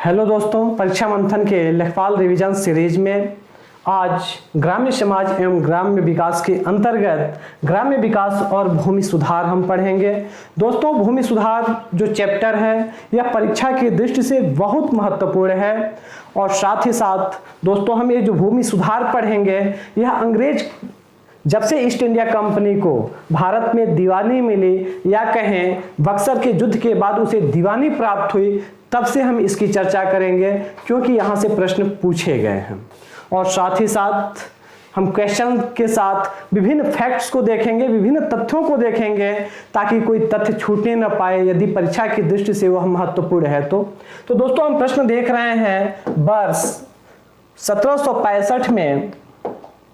Hello दोस्तों, परीक्षा मंथन के लेखपाल रिवीजन सीरीज में आज ग्राम्य समाज एवं ग्राम्य विकास के अंतर्गत ग्राम्य विकास और भूमि सुधार हम पढ़ेंगे। दोस्तों, भूमि सुधार जो चैप्टर है यह परीक्षा की दृष्टि से बहुत महत्वपूर्ण है और साथ ही साथ दोस्तों हम ये जो भूमि सुधार पढ़ेंगे यह अंग्रेज जब से ईस्ट इंडिया कंपनी को भारत में दीवानी मिली या कहें बक्सर के युद्ध के बाद उसे दीवानी प्राप्त हुई, तब से हम इसकी चर्चा करेंगे क्योंकि यहाँ से प्रश्न पूछे गए हैं। और साथ ही साथ हम क्वेश्चन के साथ विभिन्न फैक्ट्स को देखेंगे, विभिन्न तथ्यों को देखेंगे ताकि कोई तथ्य छूटने न पाए यदि परीक्षा की दृष्टि से वह महत्वपूर्ण है तो दोस्तों हम प्रश्न देख रहे हैं वर्ष 1765 में।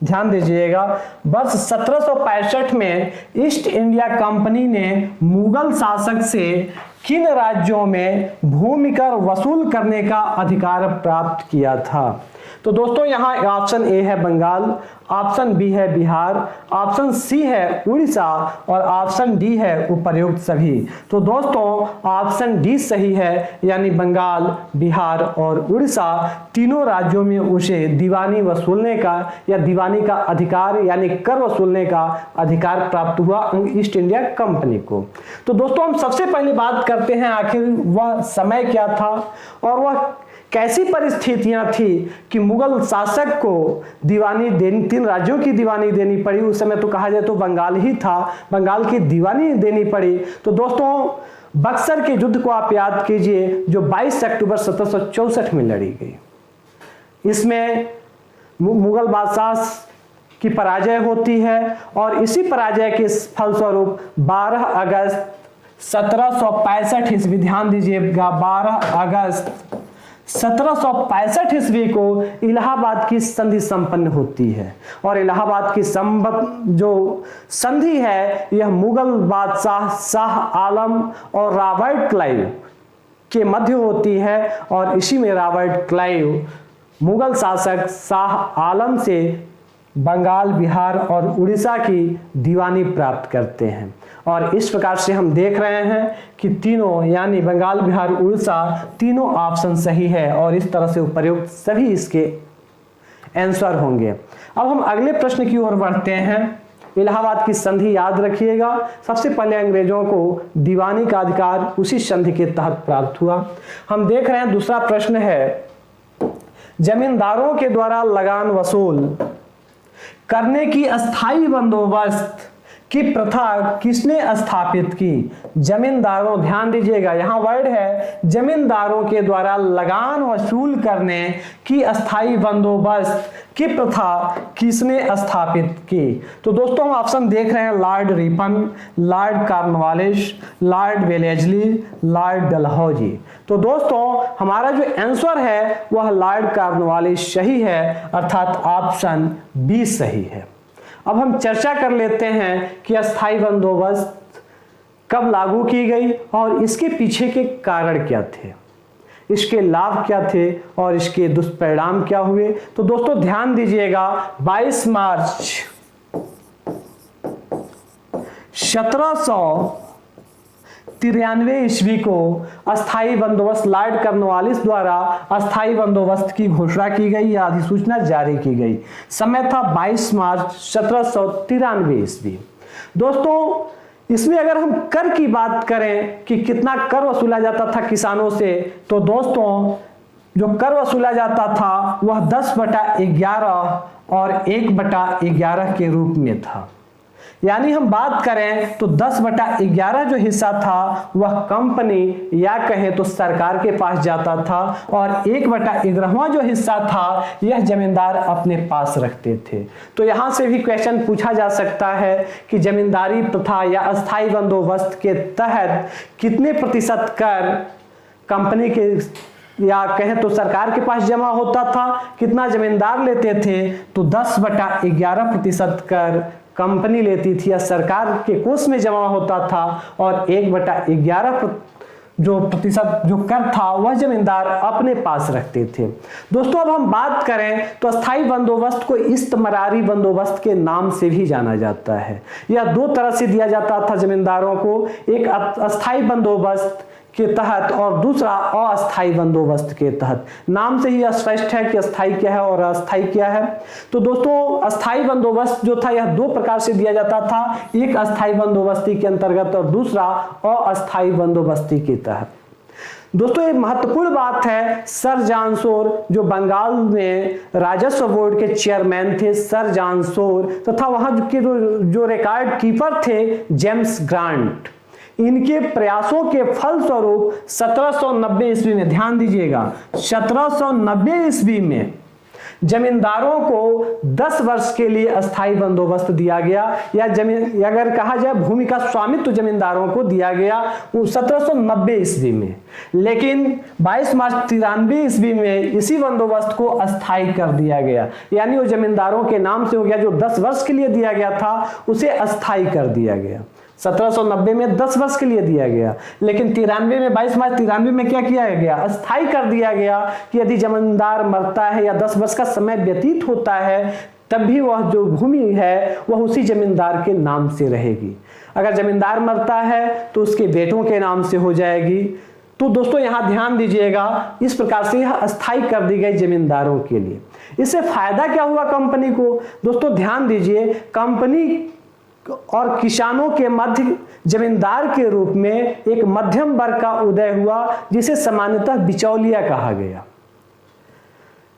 ध्यान दीजिएगा, वर्ष 1765 में ईस्ट इंडिया कंपनी ने मुगल शासक से किन राज्यों में भूमि कर वसूल करने का अधिकार प्राप्त किया था? तो दोस्तों यहाँ ऑप्शन ए है बंगाल, ऑप्शन बी है बिहार, ऑप्शन सी है उड़ीसा और ऑप्शन डी है उपर्युक्त सभी। तो दोस्तों ऑप्शन डी सही है, यानी बंगाल, बिहार और उड़ीसा तीनों राज्यों में उसे दीवानी वसूलने का या दीवानी का अधिकार यानी कर वसूलने का अधिकार प्राप्त हुआ ईस्ट इंडिया कंपनी को। तो दोस्तों हम सबसे पहले बात करते हैं आखिर वह समय क्या था और वह कैसी परिस्थितियां थी कि मुगल शासक को दीवानी देनी, 3 राज्यों की दीवानी देनी पड़ी। उस समय तो कहा जाए तो बंगाल ही था, बंगाल की दीवानी देनी पड़ी। तो दोस्तों बक्सर के युद्ध को आप याद कीजिए जो 22 अक्टूबर 1764 में लड़ी गई। इसमें मुगल बादशाह की पराजय होती है और इसी पराजय के फलस्वरूप 12 अगस्त 1765 ईस्वी, ध्यान दीजिएगा 12 अगस्त 1765 ईस्वी को इलाहाबाद की संधि संपन्न होती है। और इलाहाबाद की जो संधि है यह मुगल बादशाह शाह आलम और रॉबर्ट क्लाइव के मध्य होती है और इसी में रॉबर्ट क्लाइव मुगल शासक शाह आलम से बंगाल, बिहार और उड़ीसा की दीवानी प्राप्त करते हैं। और इस प्रकार से हम देख रहे हैं कि तीनों यानी बंगाल, बिहार, उड़ीसा तीनों ऑप्शन सही है और इस तरह से उपर्युक्त सभी इसके आंसर होंगे। अब हम अगले प्रश्न की ओर बढ़ते हैं। इलाहाबाद की संधि याद रखिएगा, सबसे पहले अंग्रेजों को दीवानी का अधिकार उसी संधि के तहत प्राप्त हुआ। हम देख रहे हैं दूसरा प्रश्न है, जमींदारों के द्वारा लगान वसूल करने की अस्थायी बंदोबस्त की प्रथा किसने स्थापित की? जमींदारों, ध्यान दीजिएगा यहाँ वर्ड है जमींदारों के द्वारा लगान वसूल करने की अस्थायी बंदोबस्त की प्रथा किसने स्थापित की? तो दोस्तों हम ऑप्शन देख रहे हैं Lord Ripon, Lord Cornwallis, Lord Wellesley, Lord Dalhousie. तो दोस्तों हमारा जो आंसर है वह लॉर्ड कॉर्नवालिस सही है, अर्थात ऑप्शन बी सही है। अब हम चर्चा कर लेते हैं कि अस्थायी बंदोबस्त कब लागू की गई और इसके पीछे के कारण क्या थे, इसके लाभ क्या थे और इसके दुष्परिणाम क्या हुए। तो दोस्तों ध्यान दीजिएगा, 22 मार्च 1793 ईस्वी को अस्थायी बंदोबस्त लॉर्ड कॉर्नवालिस द्वारा अस्थायी बंदोबस्त की घोषणा की गई या अधिसूचना जारी की गई। समय था 22 मार्च 1793 ईस्वी। दोस्तों इसमें अगर हम कर की बात करें कि कितना कर वसूला जाता था किसानों से, तो दोस्तों जो कर वसूला जाता था वह 10/11 और 1/11 के रूप में था। यानी हम बात करें तो 10/11 जो हिस्सा था वह कंपनी या कहें तो सरकार के पास जाता था और 1/11वां जो हिस्सा था यह जमींदार अपने पास रखते थे। तो यहां से भी क्वेश्चन पूछा जा सकता है कि जमींदारी प्रथा या अस्थायी बंदोबस्त के तहत कितने प्रतिशत कर कंपनी के या कहें तो सरकार के पास जमा होता था, कितना जमींदार लेते थे? तो 10/11% कर कंपनी लेती थी या सरकार के कोष में जमा होता था और 1/11 जो प्रतिशत जो कर था वह जमींदार अपने पास रखते थे। दोस्तों अब हम बात करें तो अस्थायी बंदोबस्त को इस्तमरारी बंदोबस्त के नाम से भी जाना जाता है। यह 2 तरह से दिया जाता था जमींदारों को, एक अस्थायी बंदोबस्त के तहत और दूसरा अस्थायी बंदोबस्त के तहत। नाम से ही स्पष्ट है कि अस्थायी क्या है और अस्थायी क्या है। तो दोस्तों अस्थायी बंदोबस्त जो था यह दो प्रकार से दिया जाता था, एक अस्थायी बंदोबस्ती के अंतर्गत और दूसरा अस्थायी बंदोबस्ती के तहत। दोस्तों एक महत्वपूर्ण बात है, सर जॉन शोर जो बंगाल में राजस्व बोर्ड के चेयरमैन थे, सर जॉन शोर, तथा वहां के जो रिकॉर्ड कीपर थे जेम्स ग्रांट, इनके प्रयासों के फलस्वरूप 1790 ईस्वी में, ध्यान दीजिएगा 1790 ईस्वी में जमींदारों को 10 वर्ष के लिए अस्थायी बंदोबस्त दिया गया, या जमीन अगर कहा जाए भूमि का स्वामित्व जमींदारों को दिया गया 1790 ईस्वी में। लेकिन 22 मार्च 93 ईस्वी में इसी बंदोबस्त को अस्थायी कर दिया गया, यानी वो जमींदारों के नाम से हो गया, जो 10 वर्ष के लिए दिया गया था उसे अस्थायी कर दिया गया। 1790 में 10 वर्ष के लिए दिया गया, लेकिन 93 में 22 मार्च 93 में क्या किया गया, अस्थायी कर दिया गया कि यदि जमींदार मरता है या 10 वर्ष का समय व्यतीत होता है तब भी वह जो भूमि है वह उसी जमींदार के नाम से रहेगी। अगर जमींदार मरता है तो उसके बेटों के नाम से हो जाएगी। तो दोस्तों यहां ध्यान दीजिएगा, इस प्रकार से यह अस्थायी कर दी गई जमींदारों के लिए। इससे फायदा क्या हुआ कंपनी को? दोस्तों ध्यान दीजिए, कंपनी और किसानों के मध्य जमींदार के रूप में एक मध्यम वर्ग का उदय हुआ, जिसे सामान्यतः बिचौलिया कहा गया।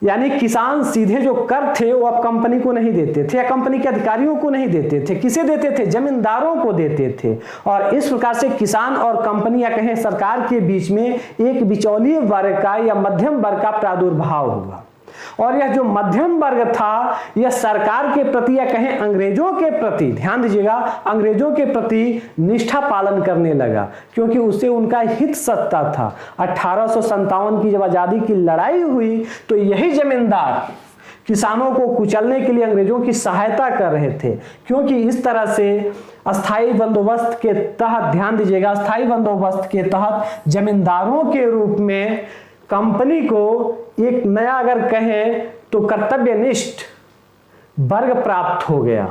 यानी किसान सीधे जो कर थे वो अब कंपनी को नहीं देते थे या कंपनी के अधिकारियों को नहीं देते थे, किसे देते थे? जमींदारों को देते थे। और इस प्रकार से किसान और कंपनी या कहें सरकार के बीच में एक बिचौलिए वर्ग का या मध्यम वर्ग का प्रादुर्भाव हुआ। और यह जो मध्यम वर्ग था यह सरकार के प्रति या कहें अंग्रेजों के प्रति, ध्यान दीजिएगा, अंग्रेजों के प्रति निष्ठा पालन करने लगा, क्योंकि उससे उनका हित सत्ता था। 1857 की जब आजादी की लड़ाई हुई तो यही जमींदार किसानों को कुचलने के लिए अंग्रेजों की सहायता कर रहे थे, क्योंकि इस तरह से अस्थायी बंदोबस्त के तहत, ध्यान दीजिएगा, अस्थायी बंदोबस्त के तहत जमींदारों के रूप में कंपनी को एक नया अगर कहें तो कर्तव्यनिष्ठ वर्ग प्राप्त हो गया,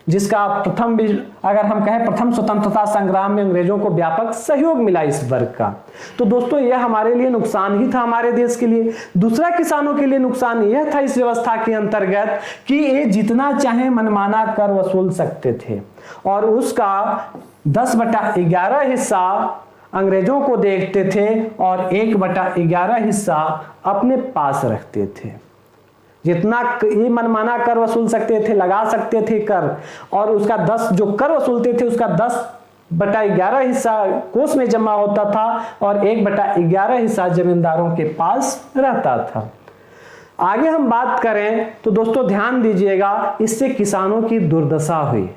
जिसका प्रथम अगर हम कहें प्रथम स्वतंत्रता संग्राम में अंग्रेजों को व्यापक सहयोग मिला इस वर्ग का। तो दोस्तों यह हमारे लिए नुकसान ही था, हमारे देश के लिए। दूसरा किसानों के लिए नुकसान यह था इस व्यवस्था के अंतर्गत कि ये जितना चाहे मनमाना कर वसूल सकते थे और उसका 10/11 हिस्सा अंग्रेजों को देखते थे और 1/11 हिस्सा अपने पास रखते थे। जितना ये मनमाना कर वसूल सकते थे, लगा सकते थे कर, और उसका 10 जो कर वसूलते थे उसका 10/11 हिस्सा कोष में जमा होता था और 1/11 हिस्सा जमींदारों के पास रहता था। आगे हम बात करें तो दोस्तों ध्यान दीजिएगा, इससे किसानों की दुर्दशा हुई,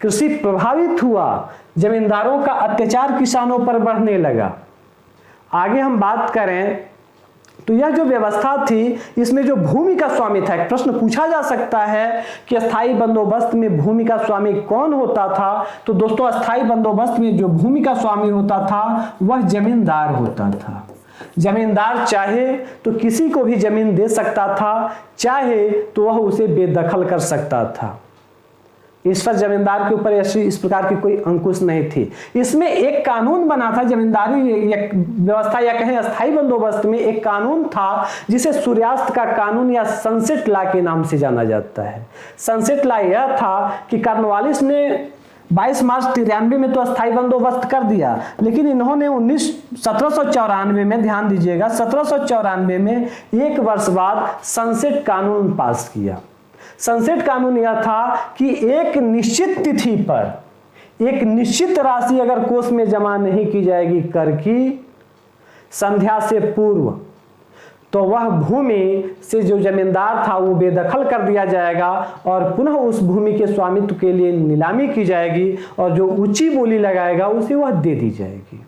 कृषि प्रभावित हुआ, जमींदारों का अत्याचार किसानों पर बढ़ने लगा। आगे हम बात करें तो यह जो व्यवस्था थी इसमें जो भूमि का स्वामी था, एक प्रश्न पूछा जा सकता है कि अस्थायी बंदोबस्त में भूमि का स्वामी कौन होता था? तो दोस्तों अस्थायी बंदोबस्त में जो भूमि का स्वामी होता था वह जमींदार होता था। जमींदार चाहे तो किसी को भी जमीन दे सकता था, चाहे तो वह उसे बेदखल कर सकता था। इस पर जमींदार के ऊपर इस प्रकार की कोई अंकुश नहीं थी। इसमें एक कानून बना था, जमींदारी व्यवस्था या कहें अस्थायी बंदोबस्त में एक कानून था जिसे सूर्यास्त का कानून या सनसेट लॉ के नाम से जाना जाता है। सनसेट लॉ यह था कि कॉर्नवालिस ने 22 मार्च 93 में तो अस्थायी बंदोबस्त कर दिया, लेकिन इन्होंने 1794 में, ध्यान दीजिएगा, 1794 में एक वर्ष बाद सनसेट कानून पास किया। सनसेट कानून यह था कि एक निश्चित तिथि पर एक निश्चित राशि अगर कोष में जमा नहीं की जाएगी कर की संध्या से पूर्व, तो वह भूमि से जो जमींदार था वो बेदखल कर दिया जाएगा और पुनः उस भूमि के स्वामित्व के लिए नीलामी की जाएगी और जो ऊंची बोली लगाएगा उसे वह दे दी जाएगी।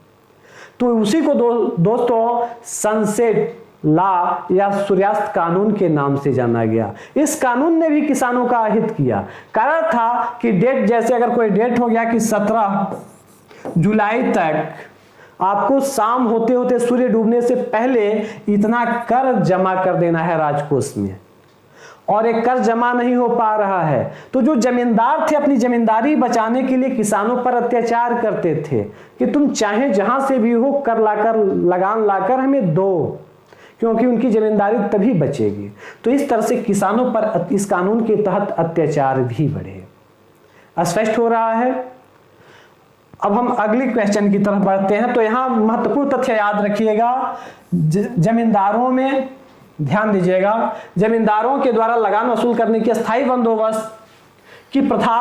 तो उसी को दोस्तों सनसेट लॉ या सूर्यास्त कानून के नाम से जाना गया। इस कानून ने भी किसानों का हित किया। कारण था कि डेट, जैसे अगर कोई डेट हो गया कि 17 जुलाई तक आपको शाम होते होते सूर्य डूबने से पहले इतना कर जमा कर देना है राजकोष में, और एक कर जमा नहीं हो पा रहा है। तो जो जमींदार थे अपनी जमींदारी बचाने के लिए किसानों पर अत्याचार करते थे कि तुम चाहे जहां से भी हो कर लाकर लगान लाकर हमें दो, क्योंकि उनकी जमींदारी तभी बचेगी। तो इस तरह से किसानों पर इस कानून के तहत अत्याचार भी बढ़े। स्पष्ट हो रहा है। अब हम अगली क्वेश्चन की तरफ बढ़ते हैं। तो यहाँ महत्वपूर्ण तथ्य याद रखिएगा, जमींदारों में ध्यान दीजिएगा, जमींदारों के द्वारा लगान वसूल करने की अस्थायी बंदोबस्त की प्रथा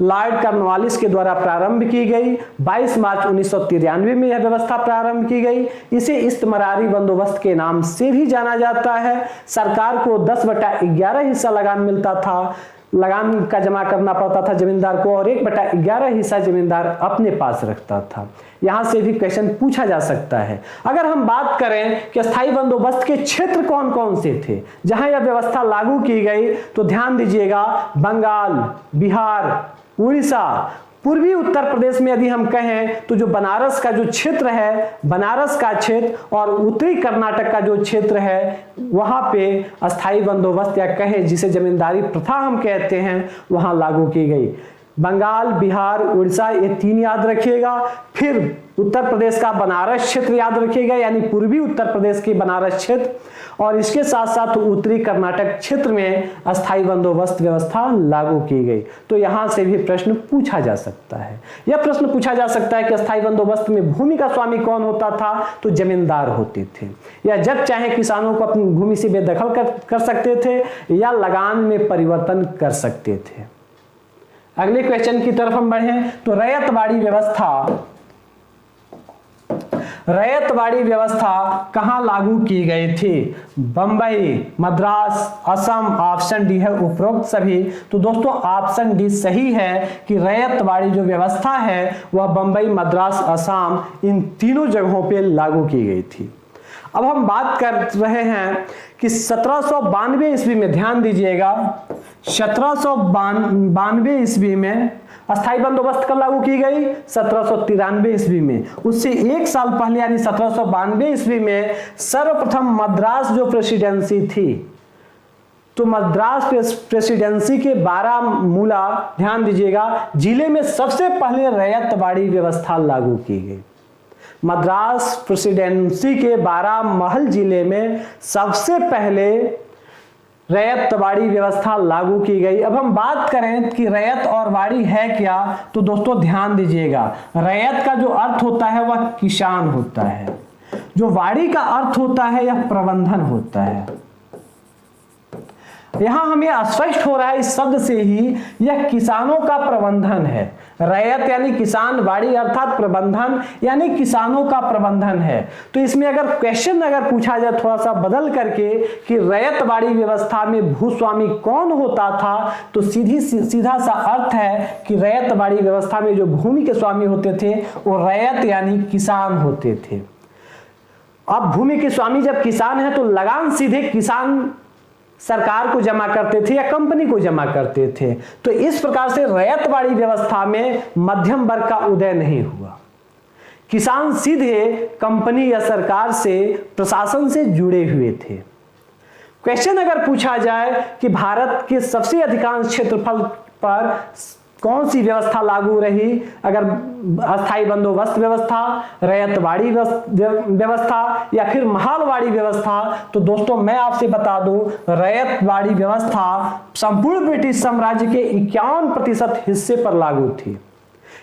लॉर्ड कॉर्नवालिस के द्वारा प्रारंभ की गई। 22 मार्च 1993 में यह व्यवस्था प्रारंभ की गई। इसे इस्तमरारी बंदोबस्त के नाम से भी जाना जाता है। सरकार को 10/11 हिस्सा लगान मिलता था, लगान का जमा करना पड़ता था जमींदार को, और 1/11 हिस्सा जमींदार अपने पास रखता था। यहां से भी क्वेश्चन पूछा जा सकता है। अगर हम बात करें कि अस्थायी बंदोबस्त के क्षेत्र कौन कौन से थे जहां यह व्यवस्था लागू की गई, तो ध्यान दीजिएगा, बंगाल, बिहार, उड़ीसा, पूर्वी उत्तर प्रदेश में यदि हम कहें तो जो बनारस का जो क्षेत्र है, बनारस का क्षेत्र, और उत्तरी कर्नाटक का जो क्षेत्र है, वहां पे अस्थायी बंदोबस्त या कहें जिसे जमींदारी प्रथा हम कहते हैं, वहां लागू की गई। बंगाल, बिहार, उड़ीसा, ये 3 याद रखिएगा। फिर उत्तर प्रदेश का बनारस क्षेत्र याद रखिएगा, यानी पूर्वी उत्तर प्रदेश की बनारस क्षेत्र, और इसके साथ साथ उत्तरी कर्नाटक क्षेत्र में अस्थायी बंदोबस्त व्यवस्था लागू की गई। तो यहां से भी प्रश्न पूछा जा सकता है। यह प्रश्न पूछा जा सकता है कि अस्थायी बंदोबस्त में भूमि का स्वामी कौन होता था, तो जमींदार होते थे, या जब चाहे किसानों को अपनी भूमि से बेदखल कर सकते थे या लगान में परिवर्तन कर सकते थे। अगले क्वेश्चन की तरफ हम बढ़ें तो रैयतवाड़ी व्यवस्था कहां लागू की गई थी? बंबई, मद्रास, असम, ऑप्शन डी है उपरोक्त सभी। तो दोस्तों ऑप्शन डी सही है कि रैयतवाड़ी जो व्यवस्था है वह बंबई, मद्रास, असम, इन तीनों जगहों पे लागू की गई थी। अब हम बात कर रहे हैं कि 1792 ईस्वी में, ध्यान दीजिएगा, 1792 ईस्वी में अस्थायी बंदोबस्त कब लागू की गई? 1793 ईस्वी में। उससे 1 साल पहले यानी 1792 ईस्वी में सर्वप्रथम मद्रास जो प्रेसिडेंसी थी, तो मद्रास प्रेसिडेंसी के बारामूला, ध्यान दीजिएगा, जिले में सबसे पहले रैयतवाड़ी व्यवस्था लागू की गई। मद्रास प्रेसिडेंसी के बारामहल जिले में सबसे पहले रैयतवाड़ी व्यवस्था लागू की गई। अब हम बात करें कि रैयत और वाड़ी है क्या, तो दोस्तों ध्यान दीजिएगा, रैयत का जो अर्थ होता है वह किसान होता है, जो वाड़ी का अर्थ होता है यह प्रबंधन होता है। यहां हमें स्पष्ट हो रहा है इस शब्द से ही, यह किसानों का प्रबंधन है। रैयत यानी किसान, वाड़ी अर्थात प्रबंधन यानी किसानों का प्रबंधन है। तो इसमें अगर क्वेश्चन पूछा जाए थोड़ा सा बदल करके कि रैयतवाड़ी व्यवस्था में भूस्वामी कौन होता था, तो सीधा सा अर्थ है कि रैयतवाड़ी व्यवस्था में जो भूमि के स्वामी होते थे वो रैयत यानी किसान होते थे। अब भूमि के स्वामी जब किसान है तो लगान सीधे किसान सरकार को जमा करते थे या कंपनी को जमा करते थे। तो इस प्रकार से रैयतवाड़ी व्यवस्था में मध्यम वर्ग का उदय नहीं हुआ। किसान सीधे कंपनी या सरकार से, प्रशासन से जुड़े हुए थे। क्वेश्चन अगर पूछा जाए कि भारत के सबसे अधिकांश क्षेत्रफल पर कौन सी व्यवस्था लागू रही, अगर अस्थायी बंदोबस्त व्यवस्था, रैयतवाड़ी व्यवस्था या फिर महालवाड़ी व्यवस्था, तो दोस्तों मैं आपसे बता दूं रैयतवाड़ी व्यवस्था संपूर्ण ब्रिटिश साम्राज्य के 51% हिस्से पर लागू थी,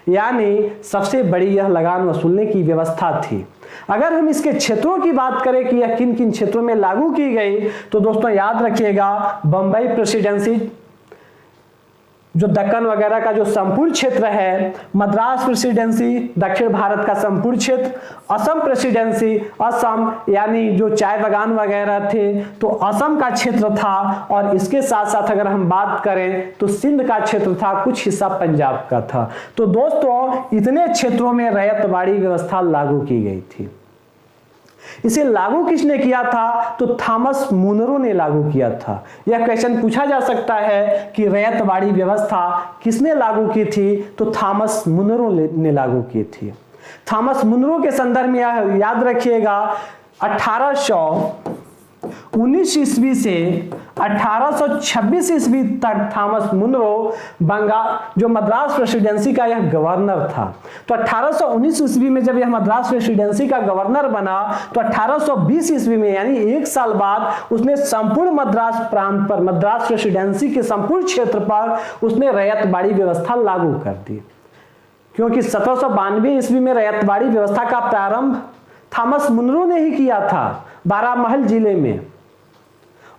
यानी सबसे बड़ी यह लगान वसूलने की व्यवस्था थी। अगर हम इसके क्षेत्रों की बात करें कि यह किन किन क्षेत्रों में लागू की गई, तो दोस्तों याद रखिएगा, बंबई प्रेसिडेंसी जो दक्कन वगैरह का जो संपूर्ण क्षेत्र है, मद्रास प्रेसिडेंसी दक्षिण भारत का संपूर्ण क्षेत्र, असम प्रेसिडेंसी, असम यानी जो चाय बागान वगैरह थे तो असम का क्षेत्र था, और इसके साथ साथ अगर हम बात करें तो सिंध का क्षेत्र था, कुछ हिस्सा पंजाब का था। तो दोस्तों इतने क्षेत्रों में रैयतवाड़ी व्यवस्था लागू की गई थी। इसे लागू किसने किया था, तो थॉमस मुनरो ने लागू किया था। यह क्वेश्चन पूछा जा सकता है कि रैयतवाड़ी व्यवस्था किसने लागू की थी, तो थॉमस मुनरो ने लागू की थी। थॉमस मुनरो के संदर्भ में याद रखिएगा 19 ईस्वी से 1826 ईस्वी तक थॉमस मुनरो बंगाल जो मद्रास प्रेसिडेंसी का यह गवर्नर था। तो 1819 ईस्वी में जब यह मद्रास प्रेसिडेंसी का गवर्नर बना तो 1820 ईस्वी में यानी 1 साल बाद उसने संपूर्ण मद्रास प्रांत पर, मद्रास प्रेसिडेंसी के संपूर्ण क्षेत्र पर उसने रैयतवाड़ी व्यवस्था लागू कर दी, क्योंकि 1792 ईस्वी में रैयतवाड़ी व्यवस्था का प्रारंभ थॉमस मुनरो ने ही किया था बारामहल जिले में,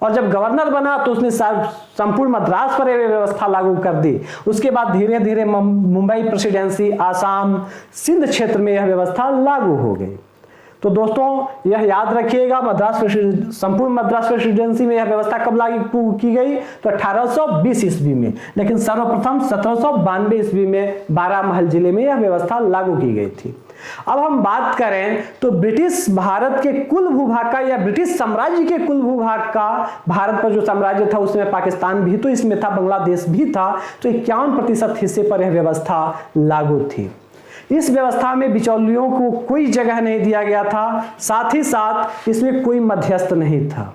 और जब गवर्नर बना तो उसने संपूर्ण मद्रास पर यह व्यवस्था लागू कर दी। उसके बाद धीरे धीरे मुंबई प्रेसिडेंसी, आसाम, सिंध क्षेत्र में यह व्यवस्था लागू हो गई। तो दोस्तों यह याद रखिएगा, संपूर्ण मद्रास प्रेसिडेंसी में यह व्यवस्था कब लागू की गई? तो 1820 ईस्वी में, लेकिन सर्वप्रथम 1792 ईस्वी में बारामहल जिले में यह व्यवस्था लागू की गई थी। अब हम बात करें तो ब्रिटिश भारत के कुल भूभाग का या ब्रिटिश साम्राज्य के कुल भूभाग का, भारत पर जो साम्राज्य था उसमें पाकिस्तान भी तो इसमें था, बांग्लादेश भी था, तो 51% हिस्से पर यह व्यवस्था लागू थी। इस व्यवस्था में बिचौलियों को कोई जगह नहीं दिया गया था, साथ ही साथ इसमें कोई मध्यस्थ नहीं था।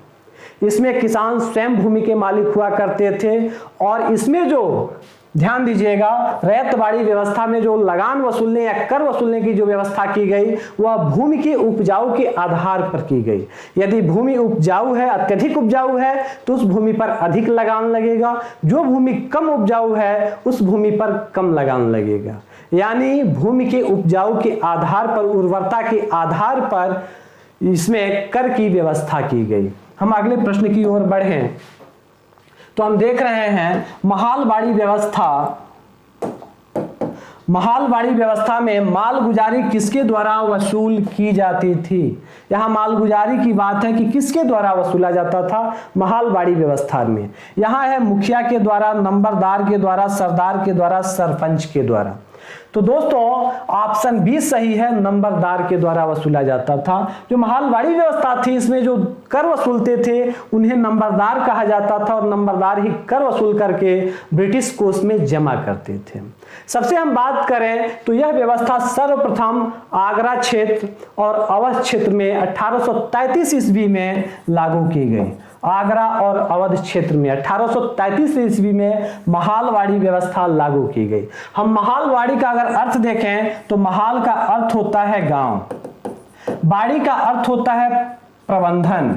इसमें किसान स्वयं भूमि के मालिक हुआ करते थे, और इसमें जो ध्यान दीजिएगा, रैयतवाड़ी व्यवस्था में जो लगान वसूलने या कर वसूलने की जो व्यवस्था की गई वह भूमि के उपजाऊ के आधार पर की गई। यदि भूमि उपजाऊ है, अत्यधिक उपजाऊ है, तो उस भूमि पर अधिक लगान लगेगा, जो भूमि कम उपजाऊ है उस भूमि पर कम लगान लगेगा। यानी भूमि के उपजाऊ के आधार पर, उर्वरता के आधार पर इसमें कर की व्यवस्था की गई। हम अगले प्रश्न की ओर बढ़ें तो हम देख रहे हैं महालवाड़ी व्यवस्था। महालवाड़ी व्यवस्था में मालगुजारी किसके द्वारा वसूल की जाती थी? यहाँ मालगुजारी की बात है कि किसके द्वारा वसूला जाता था महालवाड़ी व्यवस्था में। यहाँ है मुखिया के द्वारा, नंबरदार के द्वारा, सरदार के द्वारा, सरपंच के द्वारा। तो दोस्तों ऑप्शन बी सही है, नंबरदार के द्वारा वसूला जाता था। जो महालवाड़ी व्यवस्था थी इसमें जो कर वसूलते थे उन्हें नंबरदार कहा जाता था, और नंबरदार ही कर वसूल करके ब्रिटिश कोष में जमा करते थे। सबसे हम बात करें तो यह व्यवस्था सर्वप्रथम आगरा क्षेत्र और अवध क्षेत्र में 1833 ईस्वी में लागू की गई। आगरा और अवध क्षेत्र में 1833 ईस्वी में महालवाड़ी व्यवस्था लागू की गई। हम महालवाड़ी का अगर अर्थ देखें तो महाल का अर्थ होता है गांव, वाड़ी का अर्थ होता है प्रबंधन।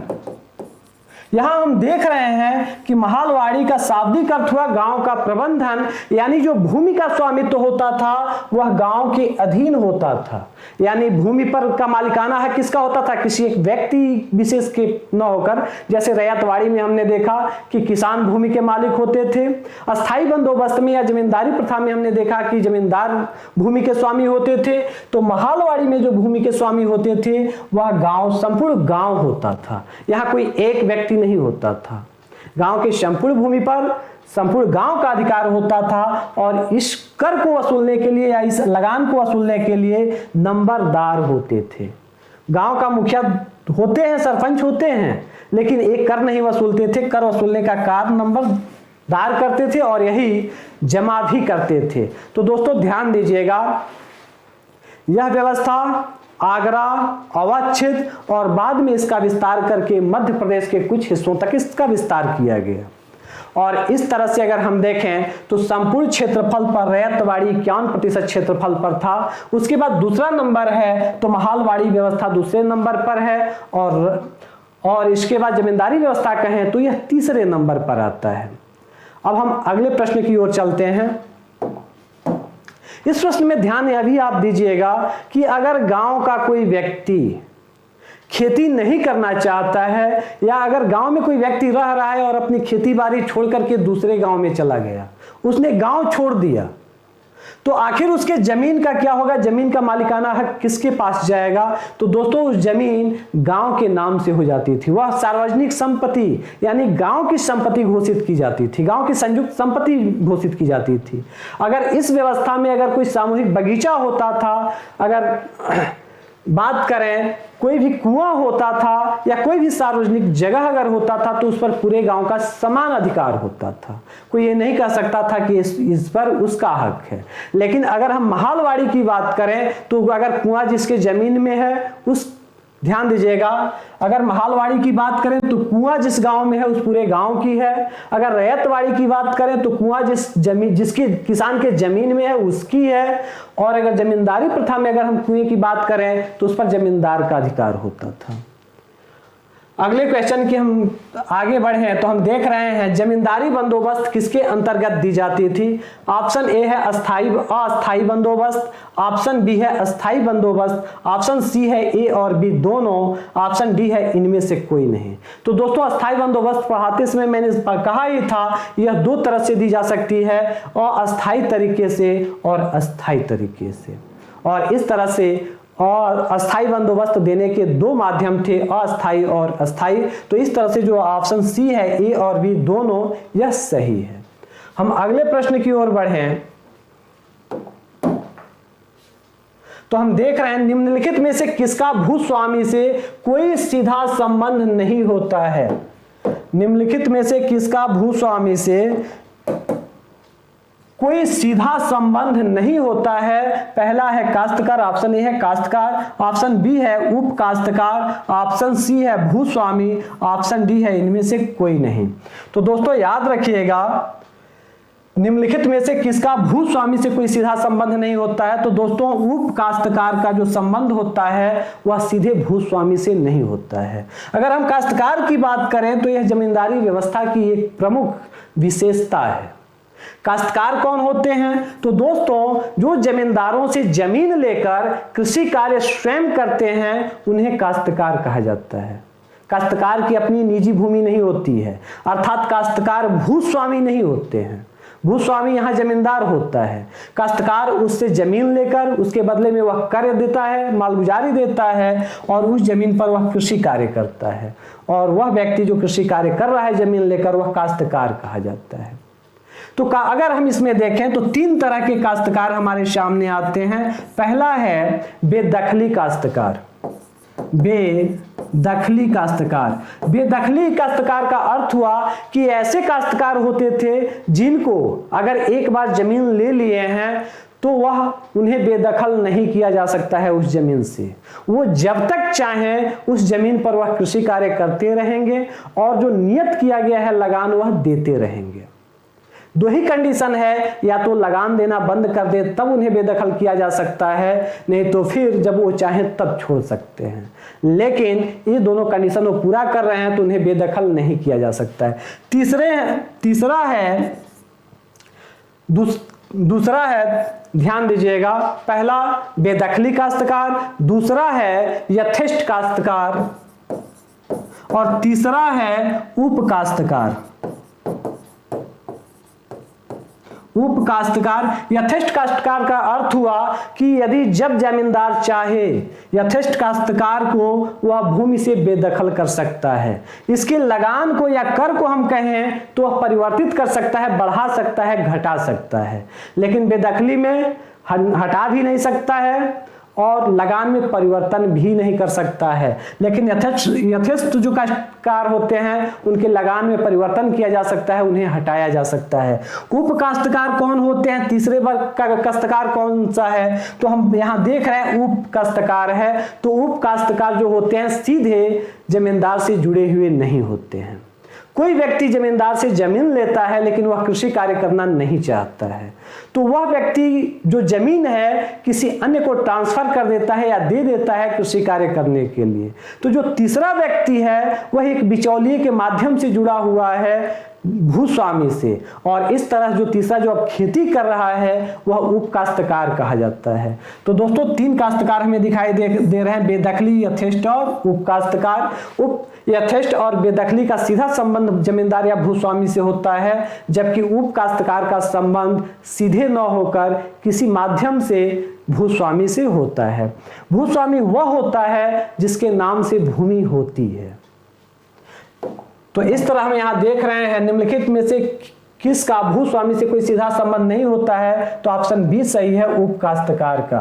यहां हम देख रहे हैं कि महालवाड़ी का शाब्दिक अर्थ हुआ गांव का प्रबंधन, यानी जो भूमि का स्वामित्व होता था वह गांव के अधीन होता था। यानी भूमि पर का मालिकाना है किसका होता था? किसी एक व्यक्ति विशेष के न होकर, जैसे रैयतवाड़ी में हमने देखा कि किसान भूमि के मालिक होते थे। अस्थाई बंदोबस्त में या जमींदारी प्रथा में हमने देखा कि जमींदार भूमि के स्वामी होते थे। तो महालवाड़ी में जो भूमि के स्वामी होते थे वह गांव, संपूर्ण गांव होता था। यहाँ कोई एक व्यक्ति नहीं होता था। गांव के संपूर्ण भूमि पर संपूर्ण गांव का अधिकार होता था, और इस कर को वसूलने के लिए या इस लगान को वसूलने के लिए नंबरदार होते थे। गांव का मुखिया होते हैं, सरपंच होते हैं, लेकिन एक कर नहीं वसूलते थे। कर वसूलने का कार्य नंबरदार करते थे और यही जमा भी करते थे। तो दोस्तों ध्यान दीजिएगा, यह व्यवस्था आगरा, अवध क्षेत्र और बाद में इसका विस्तार करके मध्य प्रदेश के कुछ हिस्सों तक इसका विस्तार किया गया। और इस तरह से अगर हम देखें तो संपूर्ण क्षेत्रफल पर रैयतवाड़ी 51% क्षेत्रफल पर था। उसके बाद दूसरा नंबर है तो महालवाड़ी व्यवस्था दूसरे नंबर पर है, और इसके बाद जमींदारी व्यवस्था कहें तो यह तीसरे नंबर पर आता है। अब हम अगले प्रश्न की ओर चलते हैं। इस प्रश्न में ध्यान यह भी आप दीजिएगा कि अगर गांव का कोई व्यक्ति खेती नहीं करना चाहता है, या अगर गांव में कोई व्यक्ति रह रहा है और अपनी खेती बाड़ी छोड़ करके दूसरे गांव में चला गया, उसने गांव छोड़ दिया, तो आखिर उसके जमीन का क्या होगा? जमीन का मालिकाना हक किसके पास जाएगा? तो दोस्तों उस जमीन गांव के नाम से हो जाती थी। वह सार्वजनिक संपत्ति यानी गांव की संपत्ति घोषित की जाती थी, गांव की संयुक्त संपत्ति घोषित की जाती थी। अगर इस व्यवस्था में अगर कोई सामूहिक बगीचा होता था, अगर बात करें कोई भी कुआं होता था या कोई भी सार्वजनिक जगह अगर होता था, तो उस पर पूरे गांव का समान अधिकार होता था। कोई ये नहीं कह सकता था कि इस पर उसका हक है। लेकिन अगर हम महालवाड़ी की बात करें तो अगर कुआं जिसके जमीन में है उस ध्यान दीजिएगा, अगर महालवाड़ी की बात करें तो कुआं जिस गांव में है उस पूरे गांव की है। अगर रैयतवाड़ी की बात करें तो कुआं जिसकी किसान के जमीन में है उसकी है। और अगर जमींदारी प्रथा में अगर हम कुएं की बात करें तो उस पर जमींदार का अधिकार होता था। अगले क्वेश्चन की हम आगे बढ़े तो हम देख रहे हैं जमींदारी बंदोबस्त किसके अंतर्गत दी जाती थी। ऑप्शन ए है अस्थाई बंदोबस्त, ऑप्शन बी है अस्थाई बंदोबस्त, ऑप्शन सी है ए और बी दोनों, ऑप्शन डी है इनमें से कोई नहीं। तो दोस्तों अस्थाई बंदोबस्त पढ़ाते समय मैंने कहा ही था यह दो तरह से दी जा सकती है, अस्थाई तरीके से और अस्थाई तरीके से। और इस तरह से और अस्थाई बंदोबस्त देने के दो माध्यम थे, अस्थाई और अस्थाई। तो इस तरह से जो ऑप्शन सी है ए और बी दोनों यह सही है। हम अगले प्रश्न की ओर बढ़ें तो हम देख रहे हैं निम्नलिखित में से किसका भूस्वामी से कोई सीधा संबंध नहीं होता है। निम्नलिखित में से किसका भूस्वामी से कोई सीधा संबंध नहीं होता है। पहला है काश्तकार, ऑप्शन ए है काश्तकार, ऑप्शन बी है उप काश्तकार, ऑप्शन सी है भूस्वामी, ऑप्शन डी है इनमें से कोई नहीं। तो दोस्तों याद रखिएगा निम्नलिखित में से किसका भूस्वामी से कोई सीधा संबंध नहीं होता है। तो दोस्तों उप काश्तकार का जो संबंध होता है वह सीधे भूस्वामी से नहीं होता है। अगर हम काश्तकार की बात करें तो यह जमींदारी व्यवस्था की एक प्रमुख विशेषता है। काश्तकार कौन होते हैं? तो दोस्तों जो जमींदारों से जमीन लेकर कृषि कार्य स्वयं करते हैं उन्हें काश्तकार कहा जाता है। काश्तकार की अपनी निजी भूमि नहीं होती है, अर्थात काश्तकार भूस्वामी नहीं होते हैं। भूस्वामी यहाँ जमींदार होता है, काश्तकार उससे जमीन लेकर उसके बदले में वह कार्य देता है, मालगुजारी देता है और उस जमीन पर वह कृषि कार्य करता है। और वह व्यक्ति जो कृषि कार्य कर रहा है जमीन लेकर वह काश्तकार कहा जाता है। तो अगर हम इसमें देखें तो तीन तरह के काश्तकार हमारे सामने आते हैं। पहला है बेदखली काश्तकार। बेदखली काश्तकार, बेदखली काश्तकार का अर्थ हुआ कि ऐसे काश्तकार होते थे जिनको अगर एक बार जमीन ले लिए हैं तो वह उन्हें बेदखल नहीं किया जा सकता है उस जमीन से। वो जब तक चाहें उस जमीन पर वह कृषि कार्य करते रहेंगे और जो नियत किया गया है लगान वह देते रहेंगे। दो ही कंडीशन है, या तो लगान देना बंद कर दे तब उन्हें बेदखल किया जा सकता है, नहीं तो फिर जब वो चाहें तब छोड़ सकते हैं। लेकिन ये दोनों कंडीशन वो पूरा कर रहे हैं तो उन्हें बेदखल नहीं किया जा सकता है। दूसरा है ध्यान दीजिएगा, पहला बेदखली काश्तकार, दूसरा है यथेष्ट काश्तकार और तीसरा है उप काश्तकार। उप काश्तकार, यथेष्ट काश्तकार का अर्थ हुआ कि यदि जब जमींदार चाहे यथेष्ट काश्तकार को वह भूमि से बेदखल कर सकता है। इसके लगान को या कर को हम कहें तो वह परिवर्तित कर सकता है, बढ़ा सकता है, घटा सकता है। लेकिन बेदखली में हटा भी नहीं सकता है और लगान में परिवर्तन भी नहीं कर सकता है। लेकिन यथेष्ट जो काश्तकार होते हैं उनके लगान में परिवर्तन किया जा सकता है, उन्हें हटाया जा सकता है। उप काश्तकार कौन होते हैं? तीसरे वर्ग का काश्तकार कौन सा है? तो हम यहाँ देख रहे हैं उप काश्तकार है। तो उप काश्तकार जो होते हैं सीधे जमींदार से जुड़े हुए नहीं होते हैं। कोई व्यक्ति जमींदार से जमीन लेता है लेकिन वह कृषि कार्य करना नहीं चाहता है तो वह व्यक्ति जो जमीन है किसी अन्य को ट्रांसफर कर देता है या दे देता है कृषि कार्य करने के लिए। तो जो तीसरा व्यक्ति है वह एक बिचौलिए के माध्यम से जुड़ा हुआ है भूस्वामी से, और इस तरह जो तीसरा जो अब खेती कर रहा है वह उप काश्तकार कहा जाता है। तो दोस्तों तीन काश्तकार हमें दिखाई दे रहे हैं, बेदखली, यथेष्ट और उप काश्तकार। उप यथेष्ट और बेदखली का सीधा संबंध जमींदार या भूस्वामी से होता है, जबकि उप काश्तकार का संबंध सीधे न होकर किसी माध्यम से भूस्वामी से होता है। भूस्वामी वह होता है जिसके नाम से भूमि होती है। तो इस तरह हम यहाँ देख रहे हैं निम्नलिखित में से किसका भूस्वामी से कोई सीधा संबंध नहीं होता है। तो ऑप्शन बी सही है, उप काश्तकार का।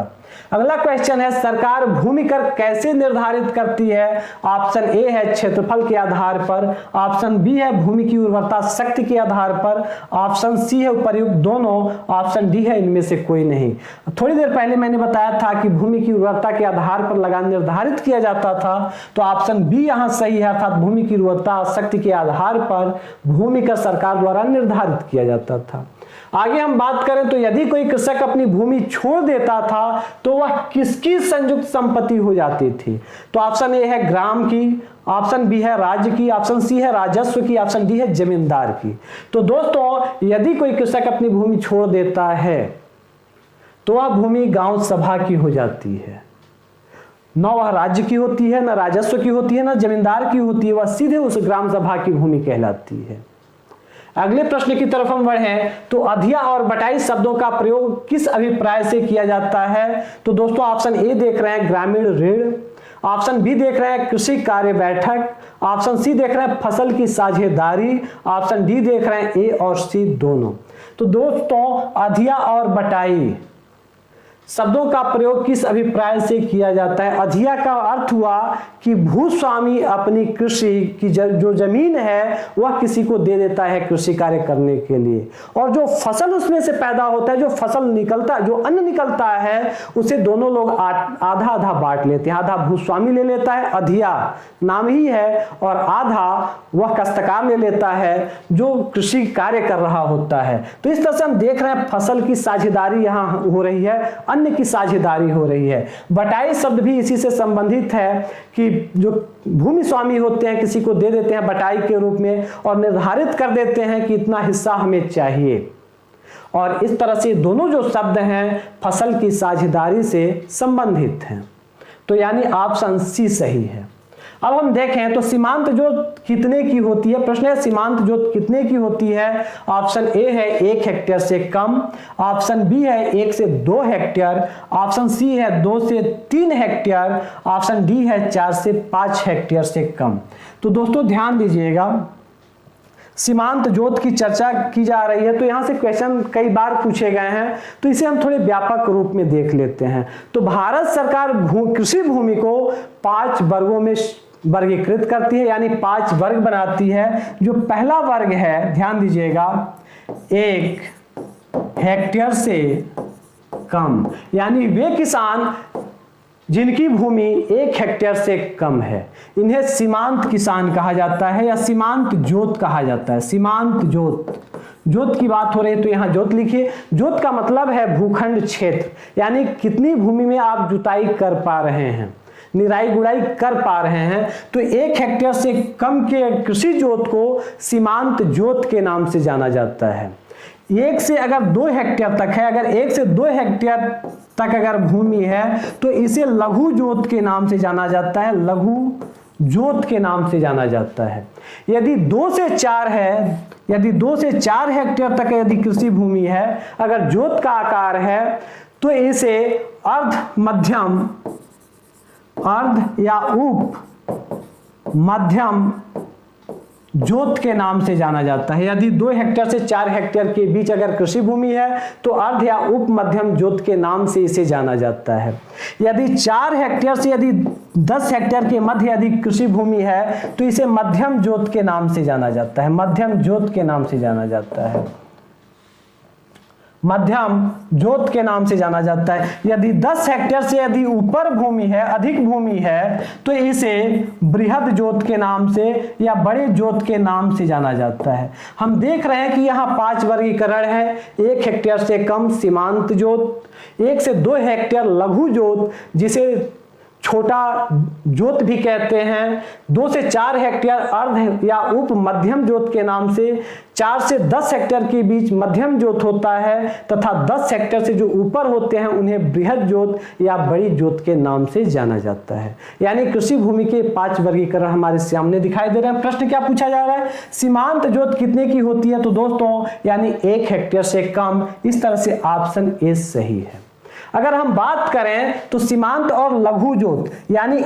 अगला क्वेश्चन है, सरकार भूमि कर कैसे निर्धारित करती है? ऑप्शन ए है क्षेत्रफल के आधार पर, ऑप्शन बी है भूमि की उर्वरता शक्ति के आधार पर, ऑप्शन सी है उपर्युक्त दोनों, ऑप्शन डी है इनमें से कोई नहीं। थोड़ी देर पहले मैंने बताया था कि भूमि की उर्वरता के आधार पर लगान निर्धारित किया जाता था, तो ऑप्शन बी यहां सही है, अर्थात भूमि की उर्वरता शक्ति के आधार पर भूमि कर सरकार द्वारा निर्धारित किया जाता था। आगे हम बात करें तो यदि कोई कृषक अपनी भूमि छोड़ देता था तो वह किसकी संयुक्त संपत्ति हो जाती थी? तो ऑप्शन ए है ग्राम की, ऑप्शन बी है राज्य की, ऑप्शन सी है राजस्व की, ऑप्शन डी है जमींदार की। तो दोस्तों यदि कोई कृषक अपनी भूमि छोड़ देता है तो वह भूमि गांव सभा की हो जाती है, न वह राज्य की होती है, न राजस्व की होती है, न जमींदार की होती है, वह सीधे उस ग्राम सभा की भूमि कहलाती है। अगले प्रश्न की तरफ हम बढ़ें तो अधिया और बटाई शब्दों का प्रयोग किस अभिप्राय से किया जाता है? तो दोस्तों ऑप्शन ए देख रहे हैं ग्रामीण ऋण, ऑप्शन बी देख रहे हैं कृषि कार्य बैठक, ऑप्शन सी देख रहे हैं फसल की साझेदारी, ऑप्शन डी देख रहे हैं ए और सी दोनों। तो दोस्तों अधिया और बटाई शब्दों का प्रयोग किस अभिप्राय से किया जाता है? अधिया का अर्थ हुआ कि भूस्वामी अपनी कृषि की जो जमीन है वह किसी को दे देता है कृषि कार्य करने के लिए, और जो फसल उसमें से पैदा होता है, जो फसल निकलता है, जो अन्न निकलता है, उसे दोनों लोग आधा आधा बांट लेते हैं। आधा भूस्वामी ले लेता है, अधिया नाम ही है, और आधा वह काश्तकार ले लेता है जो कृषि कार्य कर रहा होता है। तो इस तरह से हम देख रहे हैं फसल की साझेदारी यहाँ हो रही है, अन्न की साझेदारी हो रही है। बटाई शब्द भी इसी से संबंधित है कि जो भूमि स्वामी होते हैं किसी को दे देते हैं बटाई के रूप में और निर्धारित कर देते हैं कि इतना हिस्सा हमें चाहिए, और इस तरह से दोनों जो शब्द हैं फसल की साझेदारी से संबंधित हैं। तो यानी ऑप्शन सी सही है। अब हम देखें तो सीमांत जोत कितने की होती है? प्रश्न है सीमांत जोत कितने की होती है? ऑप्शन ए है 1 हेक्टेयर से कम, ऑप्शन बी है 1 से 2 हेक्टेयर, ऑप्शन सी है 2 से 3 हेक्टेयर, ऑप्शन डी है 4 से 5 हेक्टेयर से कम। तो दोस्तों ध्यान दीजिएगा, सीमांत जोत की चर्चा की जा रही है तो यहां से क्वेश्चन कई बार पूछे गए हैं, तो इसे हम थोड़े व्यापक रूप में देख लेते हैं। तो भारत सरकार कृषि भूमि को 5 वर्गों में वर्गीकृत करती है, यानी 5 वर्ग बनाती है। जो पहला वर्ग है, ध्यान दीजिएगा, 1 हेक्टेयर से कम, यानी वे किसान जिनकी भूमि 1 हेक्टेयर से कम है, इन्हें सीमांत किसान कहा जाता है या सीमांत जोत कहा जाता है। सीमांत जोत, जोत की बात हो रही है तो यहां जोत लिखिए। जोत का मतलब है भूखंड क्षेत्र, यानी कितनी भूमि में आप जुताई कर पा रहे हैं, निराई गुड़ाई कर पा रहे हैं। तो 1 हेक्टेयर से कम के कृषि जोत को सीमांत जोत के नाम से जाना जाता है। 1 से अगर 2 हेक्टेयर तक है, अगर 1 से 2 हेक्टेयर तक अगर भूमि है तो इसे लघु जोत के नाम से जाना जाता है, लघु जोत के नाम से जाना जाता है। यदि 2 से 4 है, यदि 2 से 4 हेक्टेयर तक यदि कृषि भूमि है, अगर जोत का आकार है तो इसे अर्ध मध्यम, अर्ध या उप मध्यम जोत के नाम से जाना जाता है। यदि 2 हेक्टेयर से 4 हेक्टेयर के बीच अगर कृषि भूमि है तो अर्ध या उप मध्यम जोत के नाम से इसे जाना जाता है। यदि 4 हेक्टेयर से यदि 10 हेक्टेयर के मध्य यदि कृषि भूमि है तो इसे मध्यम जोत के नाम से जाना जाता है, मध्यम जोत के नाम से जाना जाता है, मध्यम जोत के नाम से जाना जाता है। यदि 10 हेक्टेयर से यदि ऊपर भूमि है, अधिक भूमि है, तो इसे बृहद जोत के नाम से या बड़े जोत के नाम से जाना जाता है। हम देख रहे हैं कि यहाँ 5 वर्गीकरण है। 1 हेक्टेयर से कम सीमांत जोत, 1 से 2 हेक्टेयर लघु जोत जिसे छोटा जोत भी कहते हैं, 2 से 4 हेक्टेयर अर्ध या उप मध्यम जोत के नाम से, 4 से 10 हेक्टेयर के बीच मध्यम जोत होता है, तथा 10 हेक्टेयर से जो ऊपर होते हैं उन्हें बृहद जोत या बड़ी जोत के नाम से जाना जाता है। यानी कृषि भूमि के 5 वर्गीकरण हमारे सामने दिखाई दे रहे हैं। प्रश्न क्या पूछा जा रहा है? सीमांत जोत कितने की होती है? तो दोस्तों यानी 1 हेक्टेयर से कम। इस तरह से ऑप्शन ए सही है। अगर हम बात करें तो सीमांत और लघु जोत यानी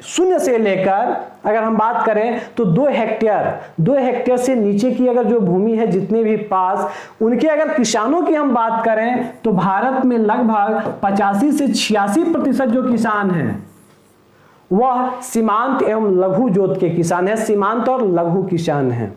0 से लेकर अगर हम बात करें तो 2 हेक्टेयर से नीचे की अगर जो भूमि है जितने भी पास उनके अगर किसानों की हम बात करें तो भारत में लगभग 85 से 86% जो किसान हैं वह सीमांत एवं लघु जोत के किसान हैं। सीमांत और लघु किसान हैं।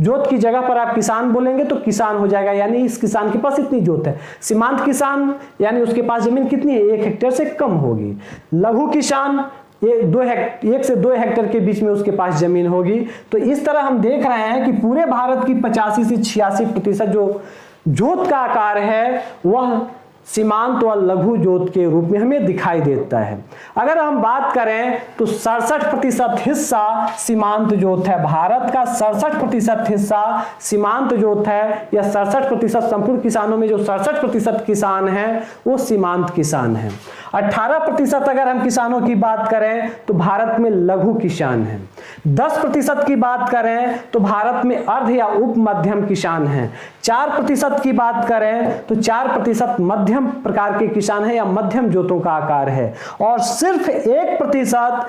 जोत की जगह पर आप किसान बोलेंगे तो किसान हो जाएगा, यानी इस किसान के पास इतनी जोत है। सीमांत किसान यानी उसके पास जमीन कितनी है, 1 हेक्टेयर से कम होगी। लघु किसान 1 से 2 हेक्टेयर के बीच में उसके पास जमीन होगी। तो इस तरह हम देख रहे हैं कि पूरे भारत की 85 से 86% जो जोत का आकार है वह सीमांत व लघु जोत के रूप में हमें दिखाई देता है। अगर हम बात करें तो 67% हिस्सा सीमांत जोत है। भारत का 67% हिस्सा सीमांत जोत है, या 67% संपूर्ण किसानों में जो 67% किसान हैं वो सीमांत किसान हैं। 18% अगर हम किसानों की बात करें तो भारत में लघु किसान हैं। 10% की बात करें तो भारत में अर्ध या उप मध्यम किसान हैं। 4% की बात करें तो 4% मध्यम प्रकार के किसान हैं या मध्यम जोतों का आकार है, और सिर्फ 1%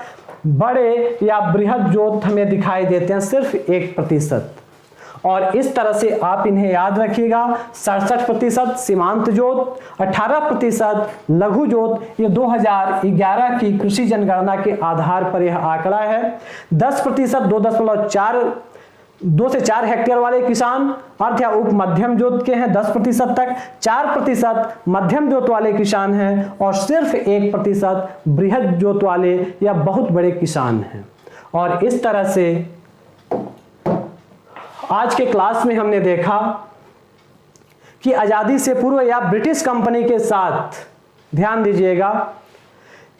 बड़े या बृहद जोत हमें दिखाई देते हैं, सिर्फ 1%। और इस तरह से आप इन्हें याद रखिएगा। 67% सीमांत जोत, 18% लघु जोत, ये 2011 की कृषि जनगणना के आधार पर यह आंकड़ा है। 10% 2 से 4 हेक्टेयर वाले किसान अर्ध या उप मध्यम जोत के हैं 10% तक, 4% मध्यम जोत वाले किसान हैं, और सिर्फ 1% बृहद जोत वाले या बहुत बड़े किसान हैं। और इस तरह से आज के क्लास में हमने देखा कि आजादी से पूर्व या ब्रिटिश कंपनी के साथ, ध्यान दीजिएगा,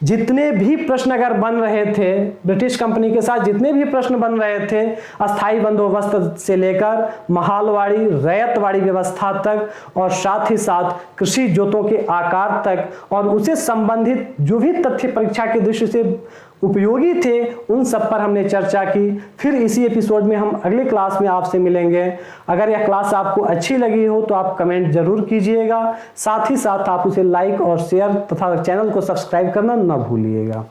जितने भी प्रश्न अगर बन रहे थे, ब्रिटिश कंपनी के साथ जितने भी प्रश्न बन रहे थे, अस्थाई बंदोबस्त से लेकर महालवाड़ी रैयतवाड़ी व्यवस्था तक, और साथ ही साथ कृषि जोतों के आकार तक, और उससे संबंधित जो भी तथ्य परीक्षा की दृष्टि से उपयोगी थे उन सब पर हमने चर्चा की। फिर इसी एपिसोड में हम अगले क्लास में आपसे मिलेंगे। अगर यह क्लास आपको अच्छी लगी हो तो आप कमेंट जरूर कीजिएगा, साथ ही साथ आप उसे लाइक और शेयर तथा चैनल को सब्सक्राइब करना न भूलिएगा।